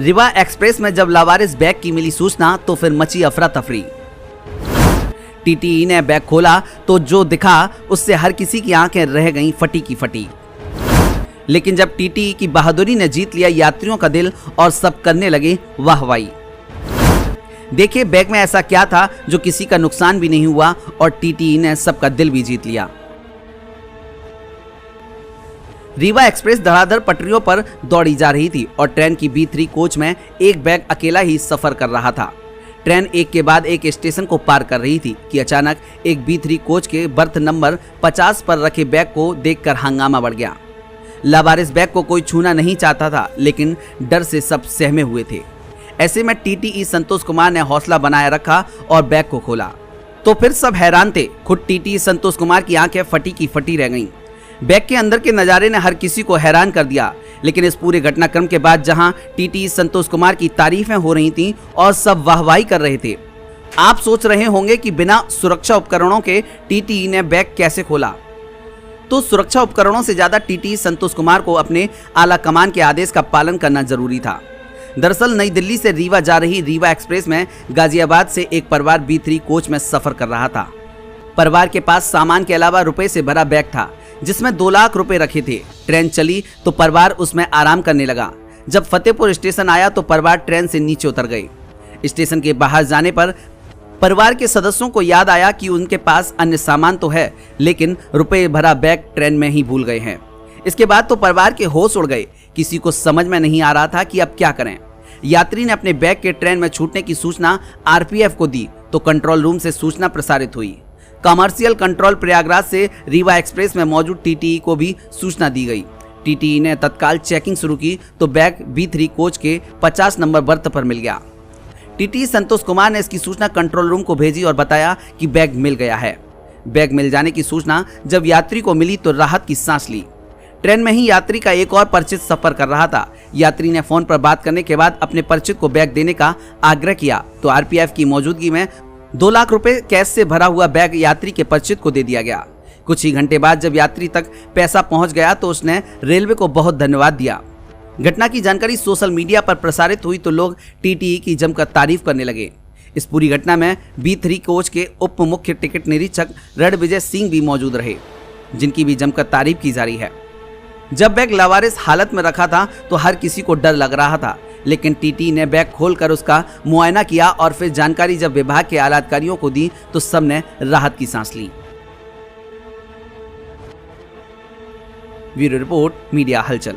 Rewa express में जब लावारिस bag की मिली सूचना तो फिर मची अफरा तफरी। टीटीई ने बैग खोला तो जो दिखा उससे हर किसी की आंखें रह गईं फटी की फटी। लेकिन जब टीटीई की बहादुरी ने जीत लिया यात्रियों का दिल और सब करने लगे वाहवाही। देखिए बैग में ऐसा क्या था जो किसी का नुकसान भी नहीं हुआ और टीटीई ने सबका दिल भी जीत लिया। रीवा एक्सप्रेस धड़ाधड़ पटरियों पर दौड़ी जा रही थी और ट्रेन की B3 कोच में एक बैग अकेला ही सफर कर रहा था। ट्रेन एक के बाद एक स्टेशन को पार कर रही थी कि अचानक एक B3 कोच के बर्थ नंबर 50 पर रखे बैग को देखकर हंगामा बढ़ गया। लावारिस बैग को कोई छूना नहीं चाहता था, लेकिन डर से सब सहमे हुए थे। ऐसे में टीटीई संतोष कुमार ने हौसला बनाए रखा और बैग को खोला तो फिर सब हैरान थे। खुद टीटीई संतोष कुमार की आंखें फटी की फटी रह गईं। बैग के अंदर के नज़ारे ने हर किसी को हैरान कर दिया। लेकिन इस पूरे घटनाक्रम के बाद जहां टीटीई संतोष कुमार की तारीफें हो रही थीं और सब वाहवाही कर रहे थे, आप सोच रहे होंगे कि बिना सुरक्षा उपकरणों के टीटीई ने बैग कैसे खोला। तो सुरक्षा उपकरणों से ज्यादा टीटीई संतोष कुमार को अपने आला कमान के आदेश का पालन करना जरूरी था। दरअसल नई दिल्ली से रीवा जा रही रीवा एक्सप्रेस में गाजियाबाद से एक परिवार B3 कोच में सफर कर रहा था। परिवार के पास सामान के अलावा रुपए से भरा बैग था जिसमें 2 लाख रुपए रखे थे। ट्रेन चली तो परिवार उसमें आराम करने लगा। जब फतेहपुर स्टेशन आया तो परिवार ट्रेन से नीचे उतर गए। स्टेशन के बाहर जाने पर परिवार के सदस्यों को याद आया कि उनके पास अन्य सामान तो है, लेकिन रुपए भरा बैग ट्रेन में ही भूल गए हैं। इसके बाद तो परिवार के होश उड़ गए। किसी को समझ में नहीं आ रहा था कि अब क्या करें। यात्री ने अपने बैग के ट्रेन में छूटने की सूचना RPF को दी तो कंट्रोल रूम से सूचना प्रसारित हुई। कमर्शियल कंट्रोल प्रयागराज से रीवा एक्सप्रेस में मौजूद टीटीई को भी सूचना दी गई। टीटीई ने तत्काल चेकिंग शुरू की तो बैग B3 कोच के 50 नंबर बर्थ पर मिल गया। टीटीई संतोष कुमार ने इसकी सूचना कंट्रोल रूम को भेजी और बताया कि बैग मिल गया है। बैग मिल जाने की सूचना जब यात्री को मिली तो राहत की सांस ली। ट्रेन में ही यात्री का एक और परिचित सफर कर रहा था। यात्री ने फोन पर बात करने के बाद अपने परिचित को बैग देने का आग्रह किया तो RPF की मौजूदगी में 2 लाख रुपए कैश से भरा हुआ बैग यात्री के परिचित को दे दिया गया। कुछ ही घंटे बाद जब यात्री तक पैसा पहुंच गया तो उसने रेलवे को बहुत धन्यवाद दिया। घटना की जानकारी सोशल मीडिया पर प्रसारित हुई तो लोग टीटीई की जमकर तारीफ करने लगे। इस पूरी घटना में B3 कोच के उप मुख्य टिकट निरीक्षक रणविजय सिंह भी मौजूद रहे, जिनकी भी जमकर तारीफ की जा रही है। जब बैग लावारिस हालत में रखा था तो हर किसी को डर लग रहा था, लेकिन टीटीई ने बैग खोलकर उसका मुआयना किया और फिर जानकारी जब विभाग के आला अधिकारियों को दी तो सबने राहत की सांस ली। ब्यूरो रिपोर्ट, मीडिया हलचल।